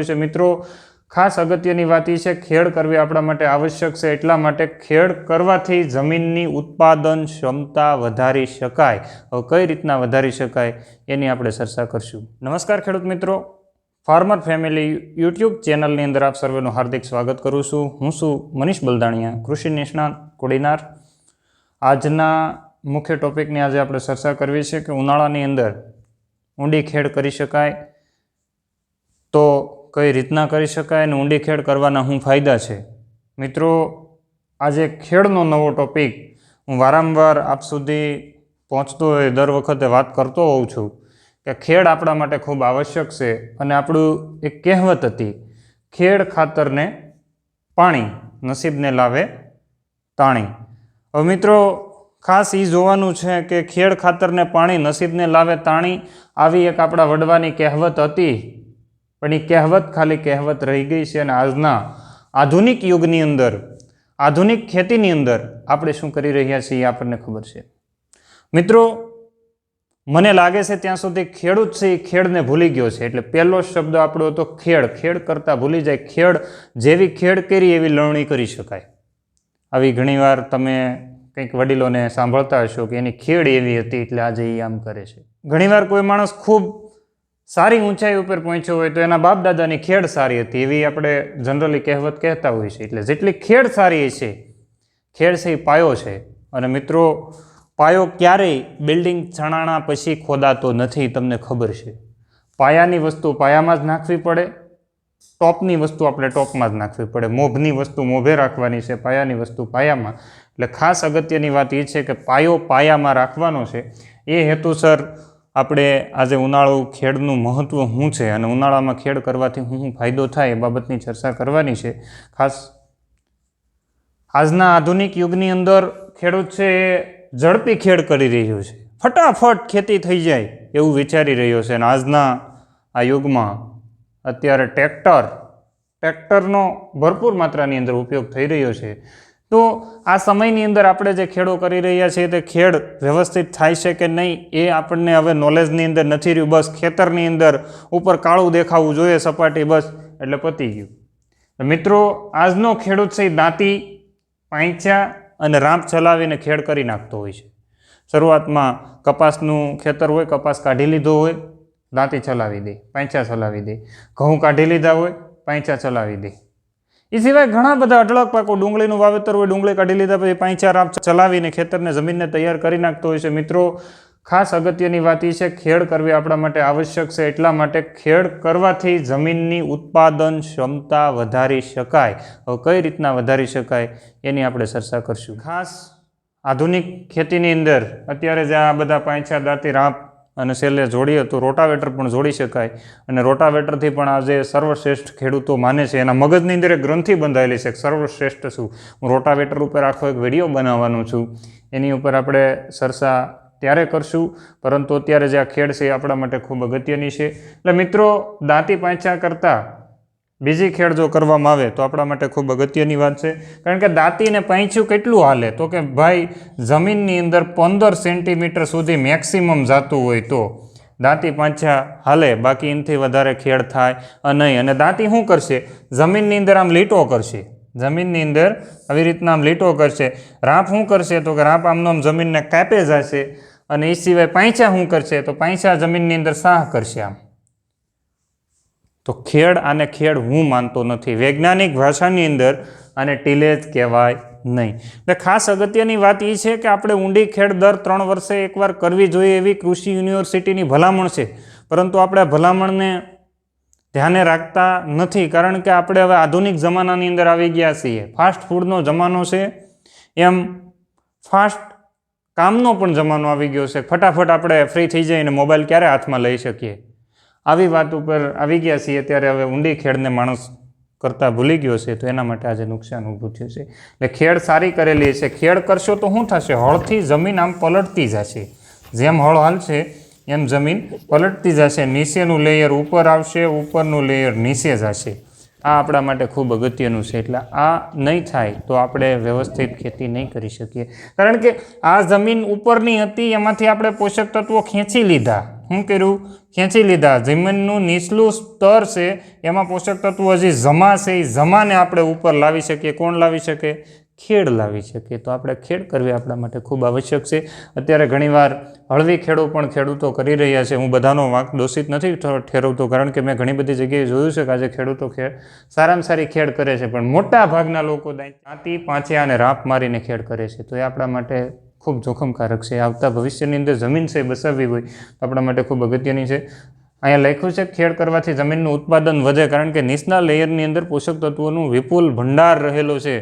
હોય છે। મિત્રો ખાસ અગત્યની વાત એ છે, ખેડ કરવી આપણા માટે આવશ્યક છે। એટલા માટે ખેડ કરવાથી જમીનની ઉત્પાદન ક્ષમતા વધારી શકાય। હવે કઈ રીતના વધારી શકાય એની આપણે ચર્ચા કરશું। નમસ્કાર ખેડૂત મિત્રો, ફાર્મર ફેમિલી યુટ્યુબ ચેનલની અંદર આપ સર્વેનું હાર્દિક સ્વાગત કરું છું। હું છું મનીષ બલદાણિયા, કૃષિ નિષ્ણાત કોડીનાર। આજના મુખ્ય ટોપિકની આજે આપણે ચર્ચા કરવી છે કે ઉનાળાની અંદર ઊંડી ખેડ કરી શકાય તો કઈ રીતના કરી શકાય અને ઊંડી ખેડ કરવાના શું ફાયદા છે। મિત્રો, આજે ખેડનો નવો ટોપિક હું વારંવાર આપ સુધી પહોંચતો હોય દર વખતે વાત કરતો હોઉં છું કે ખેડ આપણા માટે ખૂબ આવશ્યક છે। અને આપણું એક કહેવત હતી, ખેડ ખાતરને પાણી, નસીબને લાવે તાણી। હવે મિત્રો, ખાસ એ જોવાનું છે કે ખેડ ખાતરને પાણી, નસીબને લાવે તાણી, આવી એક આપણા વડવાની કહેવત હતી, પણ એ કહેવત ખાલી કહેવત રહી ગઈ છે। અને આજના આધુનિક યુગની અંદર, આધુનિક ખેતીની અંદર આપણે શું કરી રહ્યા છીએ એ આપણને ખબર છે। મિત્રો, મને લાગે છે ત્યાં સુધી ખેડૂત છે એ ખેડને ભૂલી ગયો છે। એટલે પહેલો શબ્દ આપણો હતો ખેડ। ખેડ કરતાં ભૂલી જાય। ખેડ જેવી ખેડ કરી એવી લણણી કરી શકાય। આવી ઘણીવાર તમે કંઈક વડીલોને સાંભળતા હશો કે એની ખેડ એવી હતી એટલે આજે એ આમ કરે છે। ઘણીવાર કોઈ માણસ ખૂબ સારી ઊંચાઈ ઉપર પહોંચ્યો હોય તો એના બાપ દાદાની ખેડ સારી હતી, એવી આપણે જનરલી કહેવત કહેતા હોઈએ છીએ। એટલે જેટલી ખેડ સારી છે, ખેડ છે એ પાયો છે। અને મિત્રો, પાયો ક્યારેય બિલ્ડિંગ ચણાણા પછી ખોદાતો નથી, તમને ખબર છે। પાયાની વસ્તુ પાયામાં જ નાખવી પડે, ટોપની વસ્તુ આપણે ટોપમાં જ નાખવી પડે, મોભની વસ્તુ મોભે રાખવાની છે, પાયાની વસ્તુ પાયામાં। એટલે ખાસ અગત્યની વાત એ છે કે પાયો પાયામાં રાખવાનો છે। એ હેતુસર આપણે આજે ઉનાળુ ખેડનું મહત્ત્વ શું છે અને ઉનાળામાં ખેડ કરવાથી શું ફાયદો થાય એ બાબતની ચર્ચા કરવાની છે। ખાસ આજના આધુનિક યુગની અંદર ખેડૂત છે એ ઝડપી ખેડ કરી રહ્યો છે, ફટાફટ ખેતી થઈ જાય એવું વિચારી રહ્યો છે। અને આજના આ યુગમાં અત્યારે ટ્રેક્ટરનો ભરપૂર માત્રાની અંદર ઉપયોગ થઈ રહ્યો છે। તો આ સમયની અંદર આપણે જે ખેડો કરી રહ્યા છીએ તે ખેડ વ્યવસ્થિત થાય છે કે નહીં એ આપણને હવે નોલેજની અંદર નથી રહ્યું। બસ ખેતરની અંદર ઉપર કાળું દેખાવું જોઈએ સપાટી, બસ એટલે પતી ગયું। મિત્રો, આજનો ખેડૂત છે દાંતી, પાંચા અને રાંપ ચલાવીને ખેડ કરી નાખતો હોય છે। શરૂઆતમાં કપાસનું ખેતર હોય, કપાસ કાઢી લીધો હોય, દાંતી ચલાવી દે, પાંચા ચલાવી દે, ઘઉં કાઢી લીધા હોય, પાંચા ચલાવી દે। એ સિવાય ઘણા બધા અઢળક પાકો, ડુંગળીનું વાવેતર હોય, ડુંગળી કાઢી લીધા પછી પાંચા રાંપ ચલાવીને ખેતરને, જમીનને તૈયાર કરી નાખતો હોય છે। મિત્રો, ખાસ અગત્યની વાત એ છે, ખેડ કરવી આપણા માટે આવશ્યક છે। એટલા માટે ખેડ કરવાથી જમીનની ઉત્પાદન ક્ષમતા વધારી શકાય। હવે કઈ રીતના વધારી શકાય એની આપણે ચર્ચા કરશું। ખાસ આધુનિક ખેતીની અંદર અત્યારે જે આ બધા પાંચા, દાંતી, રાંપ અને છેલ્લે જોડીએ તો રોટાવેટર પણ જોડી શકાય। અને રોટાવેટરથી પણ આજે સર્વશ્રેષ્ઠ ખેડૂતો માને છે, એના મગજની અંદર એક ગ્રંથિ બંધાયેલી છે, સર્વશ્રેષ્ઠ શું। હું રોટાવેટર ઉપર આખો એક વિડીયો બનાવવાનો છું, એની ઉપર આપણે ચર્ચા ત્યારે કરશું, પરંતુ અત્યારે જે આ ખેડ છે એ આપણા માટે ખૂબ અગત્યની છે। એટલે મિત્રો, દાંતી પાંચા કરતાં બીજી ખેડ જો કરવામાં આવે તો આપણા માટે ખૂબ અગત્યની વાત છે। કારણ કે દાંતીને પાંચ્યું કેટલું હાલે તો કે ભાઈ જમીનની અંદર 15 સેન્ટીમીટર સુધી મેક્સિમમ જતું હોય તો દાંતી પાંચા હાલે, બાકી એનાથી વધારે ખેડ થાય નહીં। અને દાંતી શું કરશે, જમીનની અંદર આમ લીટો કરશે, જમીનની અંદર આવી રીતના આમ લીટો કરશે। રાંપ શું કરશે તો કે રાંપ આમનો આમ જમીનને કાપે જશે। અને એ સિવાય પાંચા શું કરશે તો પાંચા જમીનની અંદર સાહ કરશે આમ। તો ખેડ, આને ખેડ હું માનતો નથી, વૈજ્ઞાનિક ભાષાની અંદર આને ટીલેજ કહેવાય નહીં। એટલે ખાસ અગત્યની વાત એ છે કે આપણે ઊંડી ખેડ દર 3 વર્ષે એકવાર કરવી જોઈએ એવી કૃષિ યુનિવર્સિટીની ભલામણ છે, પરંતુ આપણે આ ભલામણને ધ્યાને રાખતા નથી, કારણ કે આપણે હવે આધુનિક જમાનાની અંદર આવી ગયા છીએ। ફાસ્ટ ફૂડનો જમાનો છે, એમ ફાસ્ટ કામનો પણ જમાનો આવી ગયો છે। ફટાફટ આપણે ફ્રી થઈ જઈને મોબાઈલ ક્યારે હાથમાં લઈ શકીએ, આવી વાત ઉપર આવી ગયા છીએ। ત્યારે હવે ઊંડી ખેડને માણસ કરતાં ભૂલી ગયો છે, તો એના માટે આજે નુકસાન ઊભું થયું છે। એટલે ખેડ સારી કરેલી છે, ખેડ કરશો તો શું થશે, હળથી જમીન આમ પલટતી જશે, જેમ હળ હાલશે એમ જમીન પલટતી જશે, નીચેનું લેયર ઉપર આવશે, ઉપરનું લેયર નીચે જશે। આ આપણા માટે ખૂબ અગત્યનું છે। એટલે આ નહીં થાય તો આપણે વ્યવસ્થિત ખેતી નહીં કરી શકીએ, કારણ કે આ જમીન ઉપરની હતી, એમાંથી આપણે પોષક તત્વો ખેંચી લીધા, શું કર્યું? ખેંચી લીધા. જમીનનું નીચલું સ્તર છે એમાં પોષક તત્વો હજી જમા છે, એ જમાને આપણે ઉપર લાવી શકીએ. કોણ લાવી શકે? ખેડ લાવી શકીએ. તો આપણે ખેડ કરવી આપણા માટે ખૂબ આવશ્યક છે. અત્યારે ઘણીવાર હળવી ખેડો પણ ખેડૂતો કરી રહ્યા છે. હું બધાનો વાંક દોષિત નથી ઠેરવતો, કારણ કે મેં ઘણી બધી જગ્યાએ જોયું છે કે આજે ખેડૂતો સારામાં સારી ખેડ કરે છે, પણ મોટા ભાગના લોકો દાંતી પાંચે અને રાપ મારીને ખેડ કરે છે. તો એ આપણા માટે ખૂબ જોખમકારક છે. આવતા ભવિષ્યની અંદર જમીન છે બસાવવી હોય તો આપણા માટે ખૂબ અગત્યની છે. અહીંયા લખ્યું છે ખેડ કરવાથી જમીનનું ઉત્પાદન વધે, કારણ કે નીચના લેયરની અંદર પોષક તત્વોનું વિપુલ ભંડાર રહેલો છે.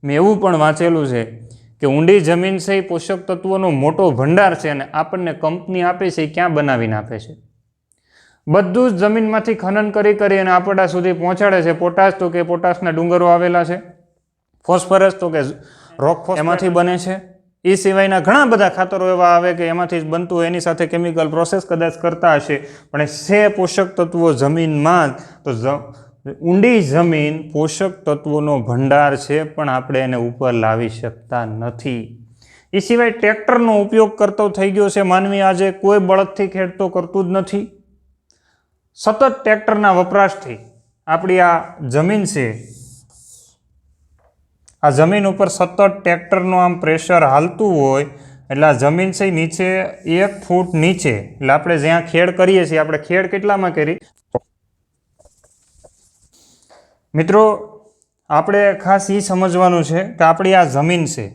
મેં એવું પણ વાંચેલું છે કે ઊંડી જમીન છે એ પોષક તત્વોનો મોટો ભંડાર છે, અને આપણને કંપની આપે છે એ ક્યાં બનાવીને આપે છે? બધું જ જમીનમાંથી ખનન કરી અને આપણા સુધી પહોંચાડે છે. પોટાશ તો કે પોટાશના ડુંગરો આવેલા છે, ફોસ્ફરસ તો કે રોક એમાંથી બને છે. એ સિવાયના ઘણા બધા ખાતરો એવા આવે કે એમાંથી જ બનતું હોય, એની સાથે કેમિકલ પ્રોસેસ કદાચ કરતા હશે, પણ એ છે પોષક તત્વો જમીનમાં. તો ઊંડી જમીન પોષક તત્વોનો ભંડાર છે, પણ આપણે એને ઉપર લાવી શકતા નથી. એ સિવાય ટ્રેક્ટરનો ઉપયોગ કરતો થઈ ગયો છે માનવી. આજે કોઈ બળદથી ખેડતો કરતું જ નથી. સતત ટ્રેક્ટરના વપરાશથી આપણી આ જમીન છે, આ જમીન ઉપર સતત ટ્રેક્ટરનું આમ પ્રેશર હાલતું હોય એટલે આ જમીન છે નીચે 1 ફૂટ નીચે, એટલે આપણે જ્યાં ખેડ કરીએ છીએ, આપણે ખેડ કેટલામાં કરી? મિત્રો, આપણે ખાસ એ સમજવાનું છે કે આપણી આ જમીન છે,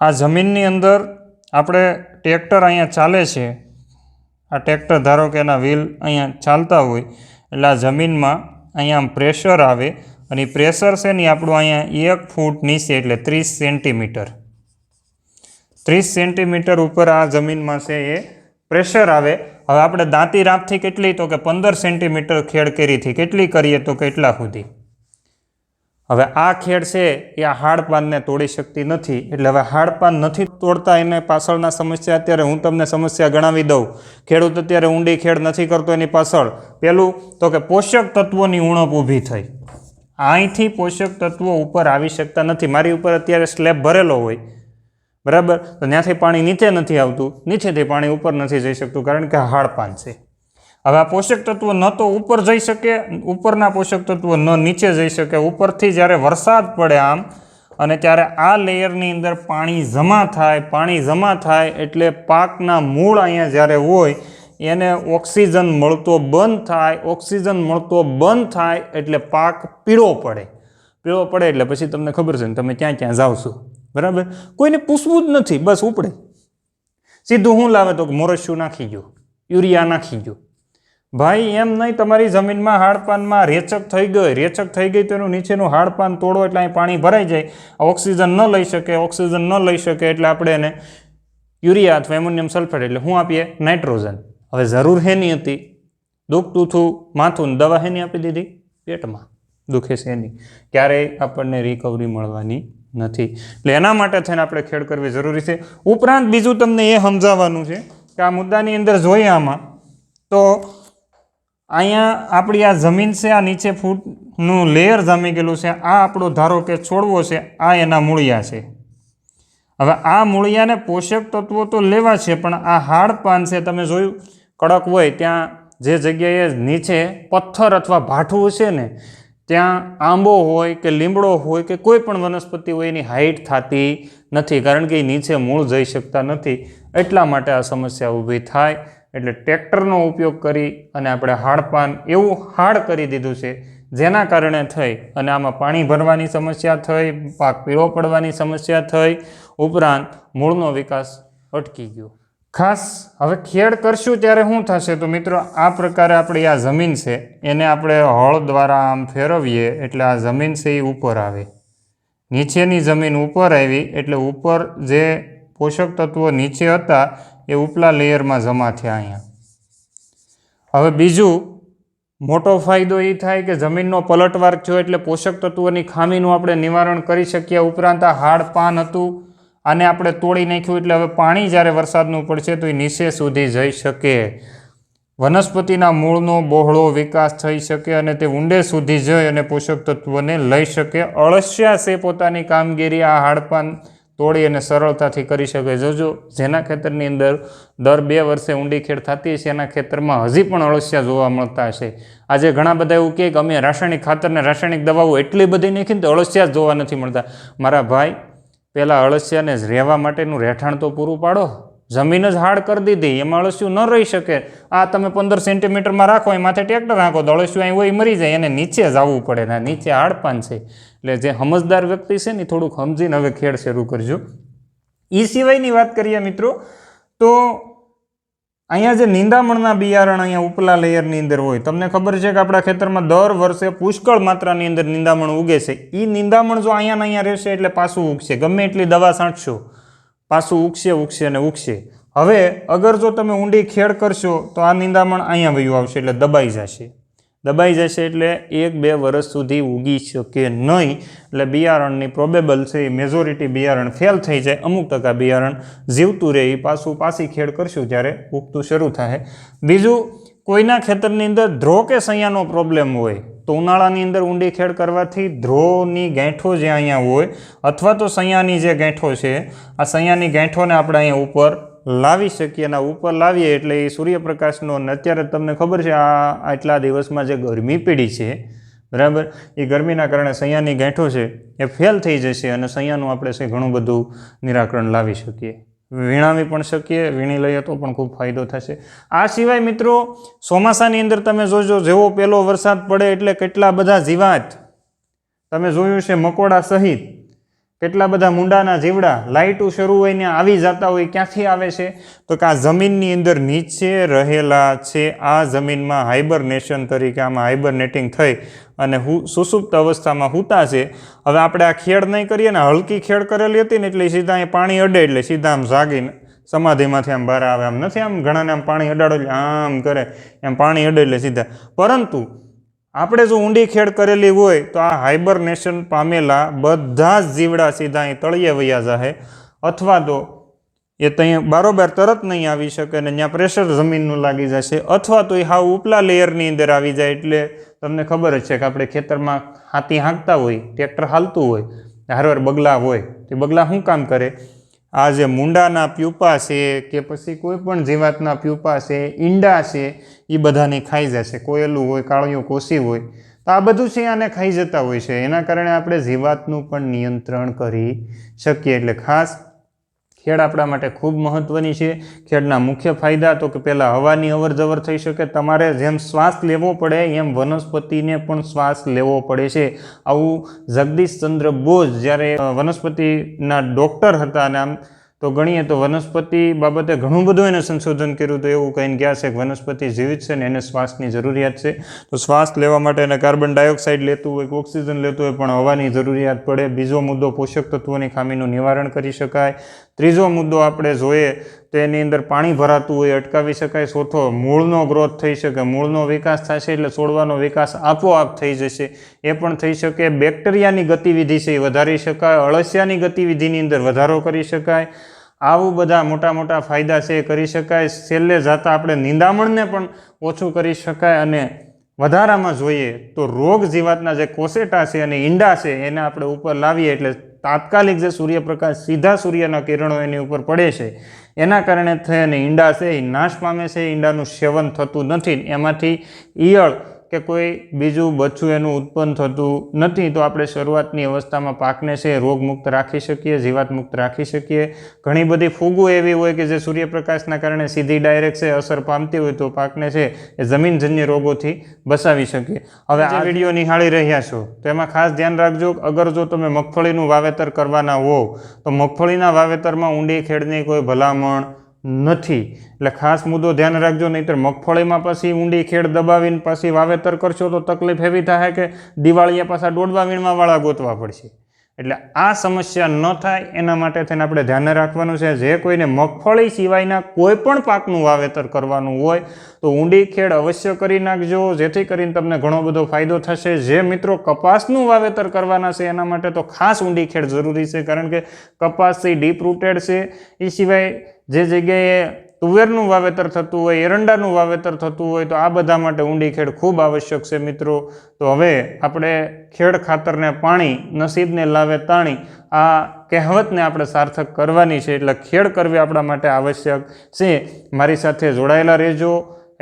આ જમીનની અંદર આપણે ટ્રેક્ટર અહીંયા ચાલે છે, આ ટ્રેક્ટર ધારો કે એના વ્હીલ અહીંયા ચાલતા હોય એટલે આ જમીનમાં અહીંયા પ્રેશર આવે, અને પ્રેશર છે ને આપણું અહીંયા 1 ફૂટ નીચે એટલે 30 સેન્ટીમીટર 30 સેન્ટીમીટર ઉપર આ જમીનમાં છે એ પ્રેશર આવે. હવે આપણે દાંતી રાપથી કેટલી? તો કે 15 સેન્ટીમીટર ખેડ કરીથી. કેટલી કરીએ? તો કેટલા સુધી? હવે આ ખેડ છે એ આ હાડપાનને તોડી શકતી નથી. એટલે હવે હાડપાન નથી તોડતા, એને પાછળના સમસ્યા અત્યારે હું તમને સમસ્યા ગણાવી દઉં. ખેડૂત અત્યારે ઊંડી ખેડ નથી કરતો, એની પાછળ પહેલું તો કે પોષક તત્વોની ઉણપ ઊભી થઈ. અહીંથી પોષક તત્વો ઉપર આવી શકતા નથી. મારી ઉપર અત્યારે સ્લેબ ભરેલો હોય, બરાબર, તો ત્યાંથી પાણી નીચે નથી આવતું, નીચેથી પાણી ઉપર નથી જઈ શકતું, કારણ કે હાડપાન છે. હવે આ પોષક તત્વો ન તો ઉપર જઈ શકે, ઉપરના પોષક તત્વો ન નીચે જઈ શકે. ઉપરથી જ્યારે વરસાદ પડે આમ, અને ત્યારે આ લેયરની અંદર પાણી જમા થાય એટલે પાકના મૂળ અહીંયા જ્યારે હોય એને ઓક્સિજન મળતો બંધ થાય. ઓક્સિજન મળતો બંધ થાય એટલે પાક પીળો પડે એટલે પછી તમને ખબર છે ને, તમે ક્યાં જાઓ છો, બરાબર, કોઈને પૂછવું જ નથી, બસ ઉપડે સીધું. શું લાવે? તો મોરસ્યું નાખી ગયો, યુરિયા નાખી ગયો. ભાઈ એમ નહીં, તમારી જમીનમાં હાડપાનમાં રેચક થઈ ગઈ તો એનું નીચેનું હાડપાન તોડો એટલે અહીં પાણી ભરાઈ જાય, ઓક્સિજન ન લઈ શકે એટલે આપણે એને યુરિયા અથવા એમોનિયમ સલ્ફેટ એટલે શું આપીએ? નાઇટ્રોજન. હવે જરૂર હેની હતી? દુખતું હતું માથું, દવા હેની આપી દીધી? પેટમાં દુખે છે એની. ક્યારેય આપણને રિકવરી મળવાની નથી. એટલે એના માટે થઈને આપણે ખેડ કરવી જરૂરી છે. ઉપરાંત બીજું તમને એ સમજાવવાનું છે કે આ મુદ્દાની અંદર જોઈએ આમાં, તો અહીંયા આપણી આ જમીન છે, આ નીચે ફૂટનું લેયર જામી ગયેલું છે. આ આપણો ધારો કે છોડવો છે, આ એના મૂળિયા છે. હવે આ મૂળિયાને પોષક તત્વો તો લેવા છે, પણ આ હાડપાન છે, તમે જોયું કડક હોય ત્યાં જે જગ્યાએ નીચે પથ્થર અથવા ભાઠું છે ને, ત્યાં આંબો હોય કે લીમડો હોય કે કોઈ પણ વનસ્પતિ હોય એની હાઈટ થતી નથી, કારણ કે એ નીચે મૂળ જઈ શકતા નથી. એટલા માટે આ સમસ્યા ઊભી થાય. એટલે ટ્રેક્ટરનો ઉપયોગ કરી અને આપણે હાડપાન એવું હાડ કરી દીધું છે, જેના કારણે થઈ અને આમાં પાણી ભરવાની સમસ્યા થઈ, પાક પીળો પડવાની સમસ્યા થઈ, ઉપરાંત મૂળનો વિકાસ અટકી ગયો. ખાસ હવે ખેડ કરશું ત્યારે શું થશે? તો મિત્રો, આ પ્રકારે આપણી આ જમીન છે એને આપણે હળ દ્વારા આમ ફેરવીએ એટલે આ જમીન છે એ ઉપર આવે. નીચેની જમીન ઉપર આવી એટલે ઉપર જે પોષક તત્વો નીચે હતા એ ઉપલા લેયરમાં જમા થયા અહીંયા. હવે બીજું મોટો ફાયદો એ થાય કે જમીનનો પલટવાર થયો એટલે પોષક તત્વોની ખામીનું આપણે નિવારણ કરી શકીએ. ઉપરાંત આ હાડપાન હતું, આને આપણે તોડી નાખ્યું એટલે હવે પાણી જ્યારે વરસાદનું પડશે તો એ નીચે સુધી જઈ શકે. વનસ્પતિના મૂળનો બહોળો વિકાસ થઈ શકે અને તે ઊંડે સુધી જઈ અને પોષક તત્વોને લઈ શકે. અળસિયા છે પોતાની કામગીરી આ હાડપાન તોડી અને સરળતાથી કરી શકે. જોજો જેના ખેતરની અંદર દર 2 વર્ષે ઊંડી ખેડ થતી હશે એના ખેતરમાં હજી પણ અળસિયા જોવા મળતા હશે. આજે ઘણા બધા એવું કહે કે અમે રાસાયણિક ખાતર ને રાસાયણિક દવાઓ એટલી બધી નાખીને તો અળસિયા જ જોવા નથી મળતા. મારા ભાઈ, પહેલાં અળસિયાને રહેવા માટેનું રહેઠાણ તો પૂરું પાડો. જમીન જ હાડ કરી દીધી, એમાં અળસિયું ન રહી શકે. આ તમે 15 સેન્ટીમીટરમાં રાખો, એ માથે ટ્રેક્ટર રાખો તો અળસિયું અહીં હોય મરી જાય. એને નીચે જ આવવું પડે ને નીચે હાડપાન છે. એટલે જે સમજદાર વ્યક્તિ છે ને થોડુંક સમજીને હવે ખેડ શરૂ કરજો. એ સિવાયની વાત કરીએ મિત્રો તો અહીંયા જે નિંદામણના બિયારણ અહીંયા ઉપલા લેયરની અંદર હોય, તમને ખબર છે કે આપણા ખેતરમાં દર વર્ષે પુષ્કળ માત્રાની અંદર નિંદામણ ઉગે છે. એ નિંદામણ જો અહીંયા રહેશે એટલે પાછું ઉગશે. ગમે એટલી દવા છાંટશો પાછું ઉગશે અને ઉગશે. હવે અગર જો તમે ઊંડી ખેડ કરશો તો આ નિંદામણ અહીંયા વયું આવશે એટલે દબાઈ જશે એટલે 1-2 વર્ષ સુધી ઉગી શકે નહીં. એટલે બિયારણની પ્રોબેબલ છે મેજોરિટી બિયારણ ફેલ થઈ જાય. અમુક ટકા બિયારણ જીવતું રહે. એ પાછી ખેડ કરશું ત્યારે ઉગતું શરૂ થાય. બીજું, કોઈના ખેતરની અંદર ધ્રો કે સૈયાનો પ્રોબ્લેમ હોય તો ઉનાળાની અંદર ઊંડી ખેડ કરવાથી ધ્રોની ગાંઠો જે અહીંયા હોય અથવા તો સૈયાની જે ગાંઠો છે, આ સૈયાની ગાંઠોને આપણે અહીંયા ઉપર લાવી શકીએ. અને ઉપર લાવીએ એટલે એ સૂર્યપ્રકાશનો, અત્યારે તમને ખબર છે આ આટલા દિવસમાં જે ગરમી પીડી છે બરાબર, એ ગરમીના કારણે સૈયાની ગાંઠો છે એ ફેલ થઈ જશે અને સૈયાનું આપણે છે ઘણું બધું નિરાકરણ લાવી શકીએ. વીણાવી પણ શકીએ, વીણી લઈએ તો પણ ખૂબ ફાયદો થશે. આ સિવાય મિત્રો ચોમાસાની અંદર તમે જોજો, જેવો પહેલો વરસાદ પડે એટલે કેટલા બધા જીવાત તમે જોયું છે, મકોડા સહિત કેટલા બધા મૂંડાના જીવડા લાઇટું શરૂ હોય ને આવી જતા હોય. ક્યાંથી આવે છે તો કે આ જમીનની અંદર નીચે રહેલા છે. આ જમીનમાં હાઇબરનેશન તરીકે આમાં હાઇબરનેટિંગ થઈ અને સુસુપ્ત અવસ્થામાં સૂતા છે. હવે આપણે આ ખેડ નહીં કરીએ ને, હલકી ખેડ કરેલી હતી ને એટલે સીધા અહીં પાણી અડે એટલે સીધા આમ જાગીને સમાધિમાંથી આમ બહાર આવે. આમ નથી આમ ઘણાને આમ પાણી અડાડો એટલે આમ કરે, એમ પાણી અડે એટલે સીધા. પરંતુ આપણે જો ઊંડી ખેડ કરેલી હોય તો આ હાઇબરનેશન પામેલા બધા જ જીવડા સીધા અહીં તળિયે વયા જાહે અથવા તો એ ત્યાં બારોબાર તરત નહીં આવી શકે અને ત્યાં પ્રેશર જમીનનું લાગી જશે અથવા તો એ હાવ ઉપલા લેયરની અંદર આવી જાય. એટલે તમને ખબર જ છે કે આપણે ખેતરમાં હાથી હાંકતા હોય, ટ્રેક્ટર હાલતું હોય, હારવાર બગલા હોય, તે બગલા શું કામ કરે? આ જે મૂંડાના પ્યુપા છે કે પછી કોઈ પણ જીવાતના પ્યુપા છે, ઈંડા છે, એ બધાને ખાઈ જશે. કોયલું હોય, કાળિયું કોસી હોય તો આ બધું છે આને ખાઈ જતા હોય છે. એના કારણે આપણે જીવાતનું પણ નિયંત્રણ કરી શકીએ. એટલે ખાસ ખેડ આપણા માટે ખૂબ મહત્ત્વની છે. ખેડના મુખ્ય ફાયદા તો કે પહેલાં હવાની અવર જવર થઈ શકે. તમારે જેમ શ્વાસ લેવો પડે એમ વનસ્પતિને પણ શ્વાસ લેવો પડે છે. આવું જગદીશચંદ્ર બોઝ જ્યારે વનસ્પતિના ડૉક્ટર હતા અને આમ તો ગણીએ તો વનસ્પતિ બાબતે ઘણું બધું એને સંશોધન કર્યું. તો એવું કહીને ગયા છે કે વનસ્પતિ જીવિત છે ને એને શ્વાસની જરૂરિયાત છે. તો શ્વાસ લેવા માટે એને કાર્બન ડાયોક્સાઇડ લેતું હોય કે ઓક્સિજન લેતું હોય પણ હવાની જરૂરિયાત પડે. બીજો મુદ્દો, પોષક તત્વોની ખામીનું નિવારણ કરી શકાય. ત્રીજો મુદ્દો આપણે જોઈએ તો એની અંદર પાણી ભરાતું હોય અટકાવી શકાય. ચોથો, મૂળનો ગ્રોથ થઈ શકે, મૂળનો વિકાસ થશે એટલે છોડવાનો વિકાસ આપોઆપ થઈ જશે, એ પણ થઈ શકે. બેક્ટેરિયાની ગતિવિધિ છે એ વધારી શકાય. અળસિયાની ગતિવિધિની અંદર વધારો કરી શકાય. આવું બધા મોટા મોટા ફાયદા છે એ કરી શકાય. છેલ્લે જતાં આપણે નિંદામણને પણ ઓછું કરી શકાય. અને વધારામાં જોઈએ તો રોગ જીવાતના જે કોસેટા છે અને ઈંડા છે એને આપણે ઉપર લાવીએ એટલે તાત્કાલિક જે સૂર્યપ્રકાશ સીધા સૂર્યના કિરણો એની ઉપર પડે છે એના કારણે થઈને ઈંડા છે એ નાશ પામે છે. ઈંડાનું સેવન થતું નથી, એમાંથી ઈયળ કે કોઈ બીજું બચ્ચું એનું ઉત્પન્ન થતું નથી. તો આપણે શરૂઆતની અવસ્થામાં પાકને છે રોગમુક્ત રાખી શકીએ, જીવાતમુક્ત રાખી શકીએ. ઘણી બધી ફૂગો એવી હોય કે જે સૂર્યપ્રકાશના કારણે સીધી ડાયરેક્ટ છે અસર પામતી હોય તો પાકને છે એ જમીનજન્ય રોગોથી બચાવી શકીએ. હવે આ વિડીયો નિહાળી રહ્યા છો તો એમાં ખાસ ધ્યાન રાખજો, અગર જો તમે મગફળીનું વાવેતર કરવાના હોવ તો મગફળીના વાવેતરમાં ઊંડી ખેડની કોઈ ભલામણ નથી. એટલે ખાસ મુદ્દો ધ્યાન રાખજો, નહીંતર મગફળીમાં પછી ઊંડી ખેડ દબાવીને પછી વાવેતર કરશો તો તકલીફ એવી થાય કે દિવાળીએ પાછા દોડવા વીણવાવાળા ગોતવા પડશે. એટલે આ સમસ્યા ન થાય એના માટે થઈને આપણે ધ્યાન રાખવાનું છે. જે કોઈને મગફળી સિવાયના કોઈ પણ પાકનું વાવેતર કરવાનું હોય તો ઊંડી ખેડ અવશ્ય કરી નાખજો, જેથી કરીને તમને ઘણો બધો ફાયદો થશે. જે મિત્રો કપાસનું વાવેતર કરવાના છે એના માટે તો ખાસ ઊંડી ખેડ જરૂરી છે, કારણ કે કપાસ છે ડીપ રૂટેડ છે. એ સિવાય જે જગ્યાએ તુવેરનું વાવેતર થતું હોય, એરંડાનું વાવેતર થતું હોય તો આ બધા માટે ઊંડી ખેડ ખૂબ આવશ્યક છે મિત્રો. તો હવે આપણે ખેડ ખાતરને પાણી, નસીબને લાવે તાણી, આ કહેવતને આપણે સાર્થક કરવાની છે. એટલે ખેડ કરવી આપણા માટે આવશ્યક છે. મારી સાથે જોડાયેલા રહેજો.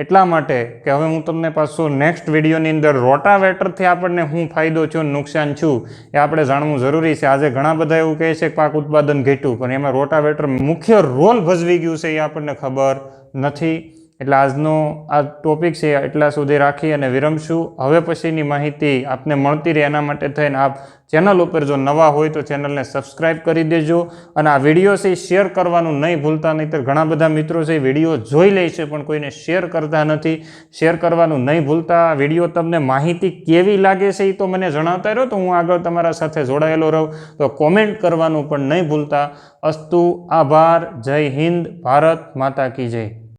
એટલા માટે કે હવે હું તમને પાછું નેક્સ્ટ વિડીયોની અંદર રોટાવેટરથી આપણને શું ફાયદો થયો, નુકસાન થયું એ આપણે જાણવું જરૂરી છે. આજે ઘણા બધા એવું કહે છે કે પાક ઉત્પાદન ઘટ્યું, પણ એમાં રોટાવેટર મુખ્ય રોલ ભજવી ગયું છે એ આપણને ખબર નથી. એટલે આજનો આ ટોપિક છે એટલા સુધી રાખી અને વિરમશું. હવે પછીની માહિતી આપને મળતી રહે એના માટે થઈને આપ ચેનલ ઉપર જો નવા હોય તો ચેનલને સબસ્ક્રાઈબ કરી દેજો અને આ વિડીયો છે શેર કરવાનું નહીં ભૂલતા. નહીંતર ઘણા બધા મિત્રો છે વિડીયો જોઈ લે છે પણ કોઈને શેર કરતા નથી. શેર કરવાનું નહીં ભૂલતા. વિડીયો તમને માહિતી કેવી લાગે છે એ તો મને જણાવતા રહો, તો હું આગળ તમારા સાથે જોડાયેલો રહું. તો કોમેન્ટ કરવાનું પણ નહીં ભૂલતા. અસ્તુ, આભાર. જય હિન્દ. ભારત માતા કી જય.